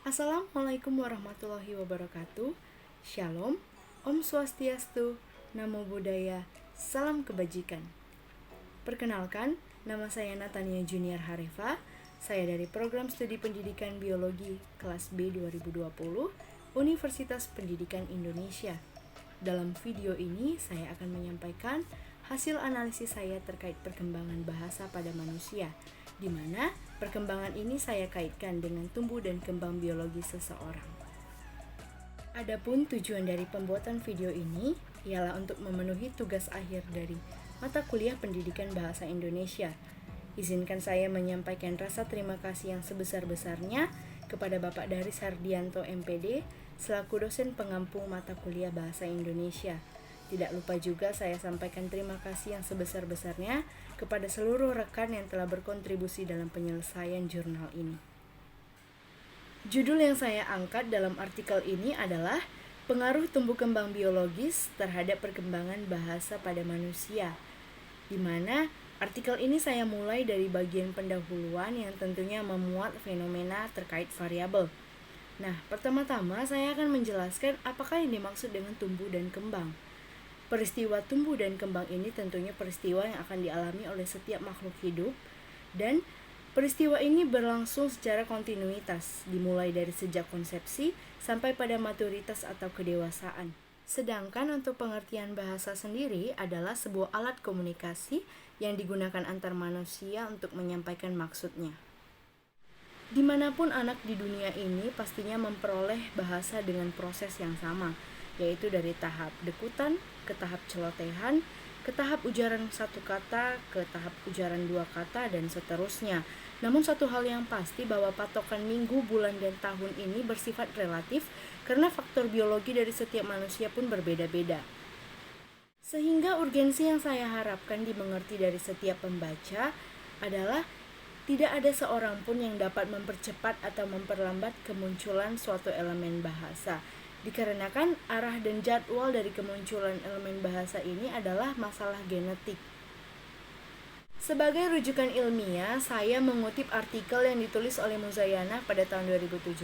Assalamualaikum warahmatullahi wabarakatuh. Shalom, Om Swastiastu, Namo Buddhaya, Salam Kebajikan. Perkenalkan, nama saya Natania Junior Harifa. Saya dari Program Studi Pendidikan Biologi kelas B 2020, Universitas Pendidikan Indonesia. Dalam video ini, saya akan menyampaikan hasil analisis saya terkait perkembangan bahasa pada manusia, di mana perkembangan ini saya kaitkan dengan tumbuh dan kembang biologi seseorang. Adapun tujuan dari pembuatan video ini ialah untuk memenuhi tugas akhir dari mata kuliah Pendidikan Bahasa Indonesia. Izinkan saya menyampaikan rasa terima kasih yang sebesar-besarnya kepada Bapak Daris Hardianto MPD selaku dosen pengampu mata kuliah Bahasa Indonesia. Tidak lupa juga saya sampaikan terima kasih yang sebesar-besarnya kepada seluruh rekan yang telah berkontribusi dalam penyelesaian jurnal ini. Judul yang saya angkat dalam artikel ini adalah Pengaruh Tumbuh Kembang Biologis Terhadap Perkembangan Bahasa pada Manusia, di mana artikel ini saya mulai dari bagian pendahuluan yang tentunya memuat fenomena terkait variabel. Nah, pertama-tama saya akan menjelaskan apakah yang dimaksud dengan tumbuh dan kembang. Peristiwa tumbuh dan kembang ini tentunya peristiwa yang akan dialami oleh setiap makhluk hidup, dan peristiwa ini berlangsung secara kontinuitas, dimulai dari sejak konsepsi sampai pada maturitas atau kedewasaan. Sedangkan untuk pengertian bahasa sendiri adalah sebuah alat komunikasi yang digunakan antar manusia untuk menyampaikan maksudnya. Dimanapun anak di dunia ini pastinya memperoleh bahasa dengan proses yang sama, yaitu dari tahap dekutan ke tahap celotehan, ke tahap ujaran satu kata, ke tahap ujaran dua kata, dan seterusnya. Namun satu hal yang pasti bahwa patokan minggu, bulan, dan tahun ini bersifat relatif karena faktor biologi dari setiap manusia pun berbeda-beda. Sehingga urgensi yang saya harapkan dimengerti dari setiap pembaca adalah tidak ada seorang pun yang dapat mempercepat atau memperlambat kemunculan suatu elemen bahasa. Dikarenakan arah dan jadwal dari kemunculan elemen bahasa ini adalah masalah genetik. Sebagai rujukan ilmiah, saya mengutip artikel yang ditulis oleh Muzayana pada tahun 2017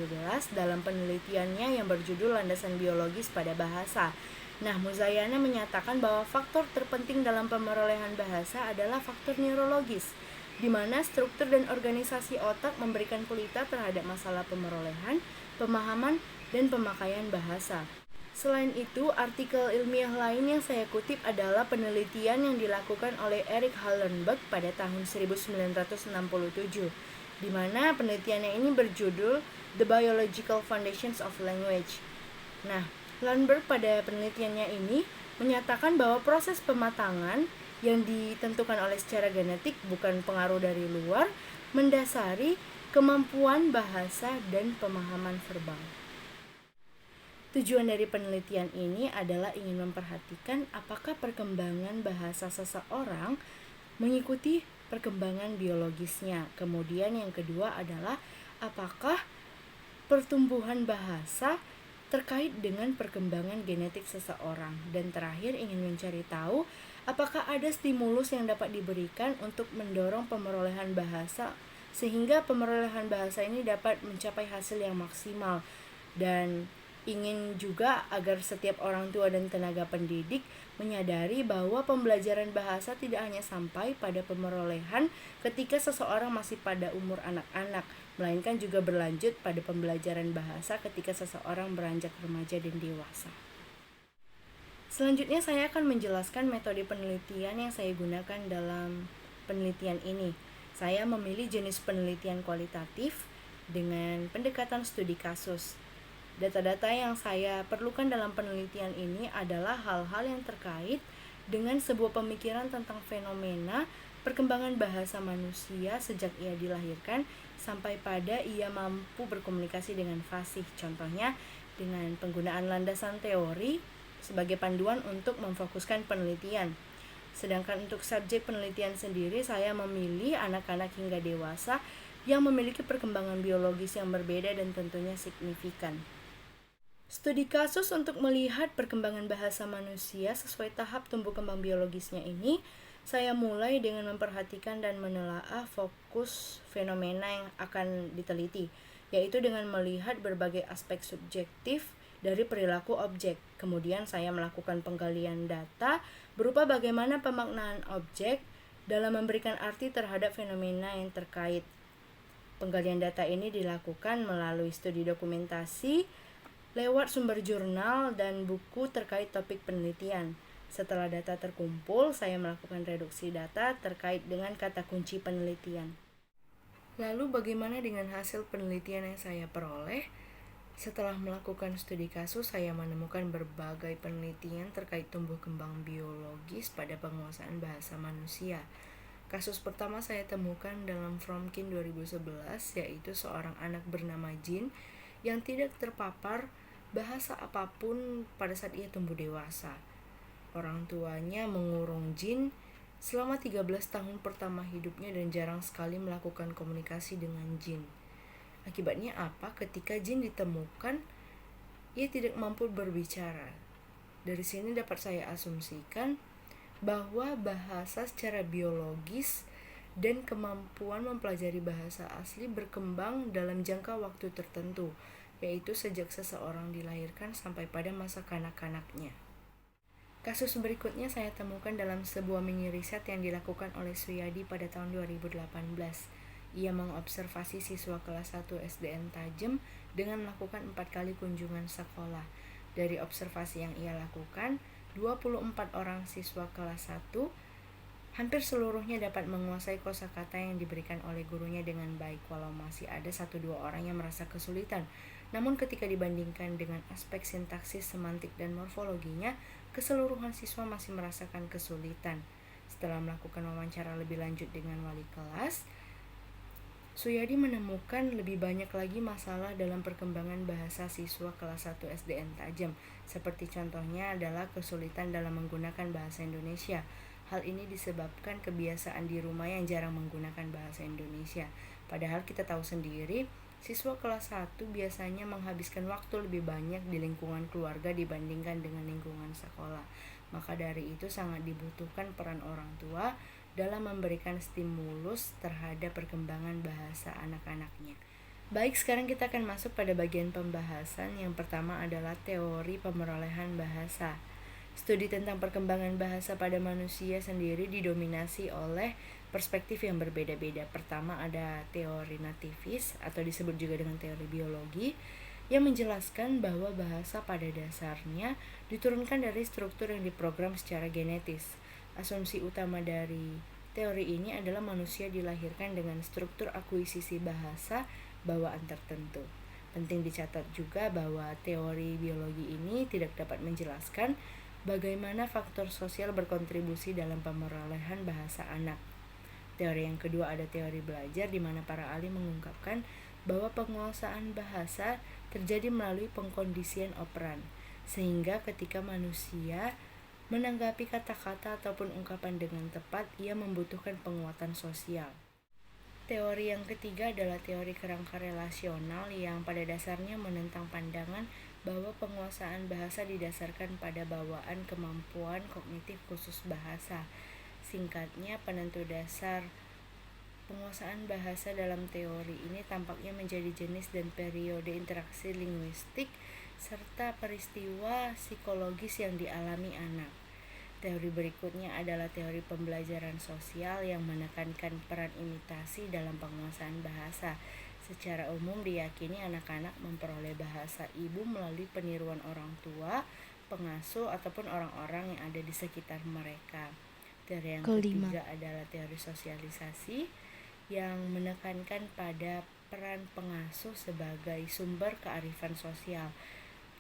dalam penelitiannya yang berjudul Landasan Biologis pada Bahasa. Nah, Muzayana menyatakan bahwa faktor terpenting dalam pemerolehan bahasa adalah faktor neurologis, di mana struktur dan organisasi otak memberikan pelita terhadap masalah pemerolehan, pemahaman, dan pemakaian bahasa. Selain itu, artikel ilmiah lain yang saya kutip adalah penelitian yang dilakukan oleh Eric Hallenberg pada tahun 1967, di mana penelitiannya ini berjudul The Biological Foundations of Language. Nah, Hallenberg pada penelitiannya ini menyatakan bahwa proses pematangan yang ditentukan oleh secara genetik bukan pengaruh dari luar, mendasari kemampuan bahasa dan pemahaman verbal. Tujuan dari penelitian ini adalah ingin memperhatikan apakah perkembangan bahasa seseorang mengikuti perkembangan biologisnya. Kemudian yang kedua adalah apakah pertumbuhan bahasa terkait dengan perkembangan genetik seseorang. Dan terakhir ingin mencari tahu apakah ada stimulus yang dapat diberikan untuk mendorong pemerolehan bahasa sehingga pemerolehan bahasa ini dapat mencapai hasil yang maksimal. Dan ingin juga agar setiap orang tua dan tenaga pendidik menyadari bahwa pembelajaran bahasa tidak hanya sampai pada pemerolehan ketika seseorang masih pada umur anak-anak, melainkan juga berlanjut pada pembelajaran bahasa ketika seseorang beranjak remaja dan dewasa. Selanjutnya saya akan menjelaskan metode penelitian yang saya gunakan dalam penelitian ini. Saya memilih jenis penelitian kualitatif dengan pendekatan studi kasus. Data-data yang saya perlukan dalam penelitian ini adalah hal-hal yang terkait dengan sebuah pemikiran tentang fenomena perkembangan bahasa manusia sejak ia dilahirkan sampai pada ia mampu berkomunikasi dengan fasih. Contohnya dengan penggunaan landasan teori sebagai panduan untuk memfokuskan penelitian. Sedangkan untuk subjek penelitian sendiri saya memilih anak-anak hingga dewasa yang memiliki perkembangan biologis yang berbeda dan tentunya signifikan. Studi kasus untuk melihat perkembangan bahasa manusia sesuai tahap tumbuh kembang biologisnya ini, saya mulai dengan memperhatikan dan menelaah fokus fenomena yang akan diteliti. yaitu dengan melihat berbagai aspek subjektif dari perilaku objek. Kemudian saya melakukan penggalian data berupa bagaimana pemaknaan objek dalam memberikan arti terhadap fenomena yang terkait. Penggalian data ini dilakukan melalui studi dokumentasi, lewat sumber jurnal dan buku terkait topik penelitian. Setelah data terkumpul, saya melakukan reduksi data terkait dengan kata kunci penelitian. Lalu bagaimana dengan hasil penelitian yang saya peroleh? Setelah melakukan studi kasus, saya menemukan berbagai penelitian terkait tumbuh kembang biologis pada penguasaan bahasa manusia. Kasus pertama saya temukan dalam Fromkin 2011, yaitu seorang anak bernama Jin yang tidak terpapar bahasa apapun pada saat ia tumbuh dewasa. Orang tuanya mengurung Jin selama 13 tahun pertama hidupnya dan jarang sekali melakukan komunikasi dengan Jin. Akibatnya apa? Ketika Jin ditemukan, ia tidak mampu berbicara. Dari sini dapat saya asumsikan bahwa bahasa secara biologis dan kemampuan mempelajari bahasa asli berkembang dalam jangka waktu tertentu, yaitu sejak seseorang dilahirkan sampai pada masa kanak-kanaknya. Kasus berikutnya saya temukan dalam sebuah mini riset yang dilakukan oleh Suyadi pada tahun 2018. Ia mengobservasi siswa kelas 1 SDN Tajem dengan melakukan 4 kali kunjungan sekolah. Dari observasi yang ia lakukan, 24 orang siswa kelas 1 hampir seluruhnya dapat menguasai kosakata yang diberikan oleh gurunya dengan baik, walau masih ada 1-2 orang yang merasa kesulitan. Namun ketika dibandingkan dengan aspek sintaksis, semantik, dan morfologinya, keseluruhan siswa masih merasakan kesulitan. Setelah melakukan wawancara lebih lanjut dengan wali kelas, Suyadi menemukan lebih banyak lagi masalah dalam perkembangan bahasa siswa kelas 1 SDN Tajem, seperti contohnya adalah kesulitan dalam menggunakan bahasa Indonesia. Hal ini disebabkan kebiasaan di rumah yang jarang menggunakan bahasa Indonesia. Padahal kita tahu sendiri, siswa kelas 1 biasanya menghabiskan waktu lebih banyak di lingkungan keluarga dibandingkan dengan lingkungan sekolah. Maka dari itu sangat dibutuhkan peran orang tua dalam memberikan stimulus terhadap perkembangan bahasa anak-anaknya. Baik, sekarang kita akan masuk pada bagian pembahasan. Yang pertama adalah teori pemerolehan bahasa. Studi tentang perkembangan bahasa pada manusia sendiri didominasi oleh perspektif yang berbeda-beda. Pertama ada teori nativis atau disebut juga dengan teori biologi yang menjelaskan bahwa bahasa pada dasarnya diturunkan dari struktur yang diprogram secara genetis. Asumsi utama dari teori ini adalah manusia dilahirkan dengan struktur akuisisi bahasa bawaan tertentu. Penting dicatat juga bahwa teori biologi ini tidak dapat menjelaskan bagaimana faktor sosial berkontribusi dalam pemerolehan bahasa anak. Teori yang kedua ada teori belajar, di mana para ahli mengungkapkan bahwa penguasaan bahasa terjadi melalui pengkondisian operan, sehingga ketika manusia menanggapi kata-kata ataupun ungkapan dengan tepat, ia membutuhkan penguatan sosial. Teori yang ketiga adalah teori kerangka relasional yang pada dasarnya menentang pandangan bahwa penguasaan bahasa didasarkan pada bawaan kemampuan kognitif khusus bahasa. Singkatnya, penentu dasar penguasaan bahasa dalam teori ini tampaknya menjadi jenis dan periode interaksi linguistik serta peristiwa psikologis yang dialami anak. Teori berikutnya adalah teori pembelajaran sosial yang menekankan peran imitasi dalam penguasaan bahasa. Secara umum diyakini anak-anak memperoleh bahasa ibu melalui peniruan orang tua, pengasuh, ataupun orang-orang yang ada di sekitar mereka. Teori yang ketiga adalah teori sosialisasi yang menekankan pada peran pengasuh sebagai sumber kearifan sosial.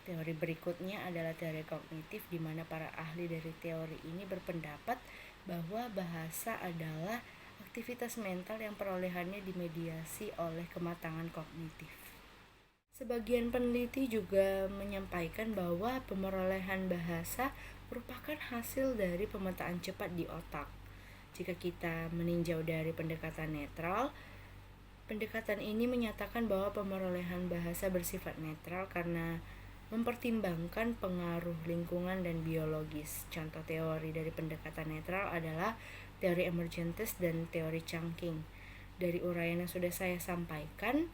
Teori berikutnya adalah teori kognitif, di mana para ahli dari teori ini berpendapat bahwa bahasa adalah aktivitas mental yang perolehannya dimediasi oleh kematangan kognitif. Sebagian peneliti juga menyampaikan bahwa pemerolehan bahasa merupakan hasil dari pemetaan cepat di otak. Jika kita meninjau dari pendekatan netral, pendekatan ini menyatakan bahwa pemerolehan bahasa bersifat netral karena mempertimbangkan pengaruh lingkungan dan biologis. Contoh teori dari pendekatan netral adalah teori emergentes dan teori chunking. Dari uraian yang sudah saya sampaikan,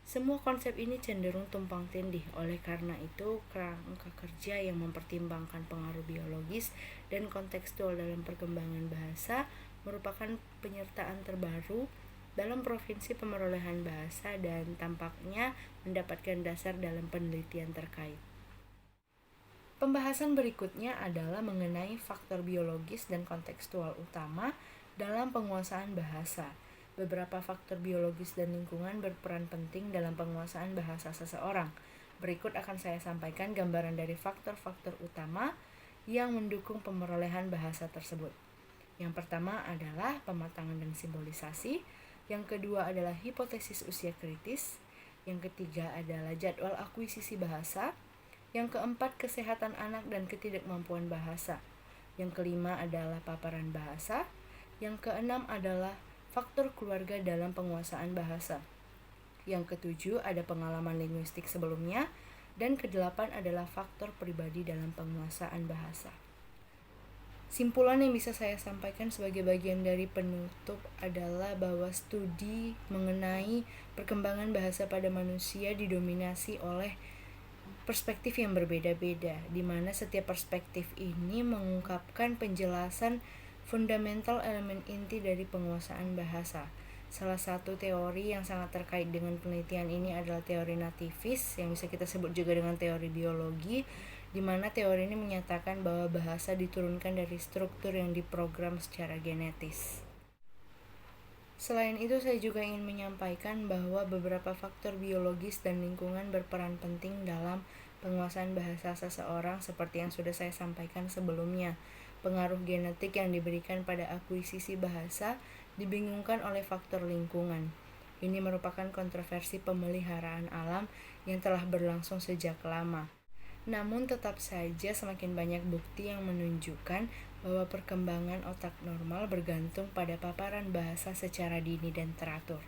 Semua konsep ini cenderung tumpang tindih, oleh karena itu kerangka kerja yang mempertimbangkan pengaruh biologis dan kontekstual dalam perkembangan bahasa merupakan penyertaan terbaru dalam provinsi pemerolehan bahasa dan tampaknya mendapatkan dasar dalam penelitian terkait. Pembahasan berikutnya adalah mengenai faktor biologis dan kontekstual utama dalam penguasaan bahasa. Beberapa faktor biologis dan lingkungan berperan penting dalam penguasaan bahasa seseorang. Berikut akan saya sampaikan gambaran dari faktor-faktor utama yang mendukung pemerolehan bahasa tersebut. Yang pertama adalah pematangan dan simbolisasi. Yang kedua adalah hipotesis usia kritis. Yang ketiga adalah jadwal akuisisi bahasa. Yang keempat, kesehatan anak dan ketidakmampuan bahasa. Yang kelima adalah paparan bahasa. Yang keenam adalah faktor keluarga dalam penguasaan bahasa. Yang ketujuh ada pengalaman linguistik sebelumnya. Dan kedelapan adalah faktor pribadi dalam penguasaan bahasa. Simpulan yang bisa saya sampaikan sebagai bagian dari penutup adalah bahwa studi mengenai perkembangan bahasa pada manusia didominasi oleh perspektif yang berbeda-beda, di mana setiap perspektif ini mengungkapkan penjelasan fundamental elemen inti dari penguasaan bahasa. Salah satu teori yang sangat terkait dengan penelitian ini adalah teori nativis, yang bisa kita sebut juga dengan teori biologi, di mana teori ini menyatakan bahwa bahasa diturunkan dari struktur yang diprogram secara genetis. Selain itu, saya juga ingin menyampaikan bahwa beberapa faktor biologis dan lingkungan berperan penting dalam penguasaan bahasa seseorang seperti yang sudah saya sampaikan sebelumnya. Pengaruh genetik yang diberikan pada akuisisi bahasa dibingungkan oleh faktor lingkungan. Ini merupakan kontroversi pemeliharaan alam yang telah berlangsung sejak lama. Namun tetap saja semakin banyak bukti yang menunjukkan bahwa perkembangan otak normal bergantung pada paparan bahasa secara dini dan teratur.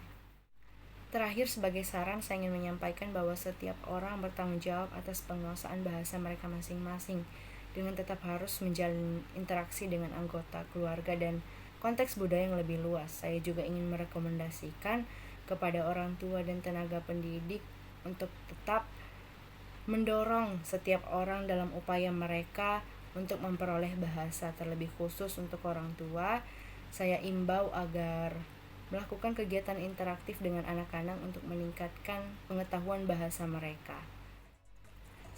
Terakhir, sebagai saran, saya ingin menyampaikan bahwa setiap orang bertanggung jawab atas penguasaan bahasa mereka masing-masing, dengan tetap harus menjalin interaksi dengan anggota keluarga dan konteks budaya yang lebih luas. Saya juga ingin merekomendasikan kepada orang tua dan tenaga pendidik untuk tetap mendorong setiap orang dalam upaya mereka untuk memperoleh bahasa, terlebih khusus untuk orang tua. Saya imbau agar melakukan kegiatan interaktif dengan anak-anak untuk meningkatkan pengetahuan bahasa mereka.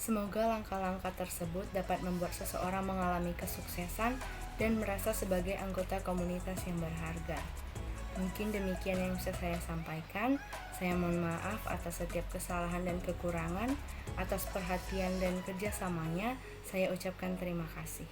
Semoga langkah-langkah tersebut dapat membuat seseorang mengalami kesuksesan dan merasa sebagai anggota komunitas yang berharga. Mungkin demikian yang bisa saya sampaikan. Saya mohon maaf atas setiap kesalahan dan kekurangan. Atas perhatian dan kerjasamanya, saya ucapkan terima kasih.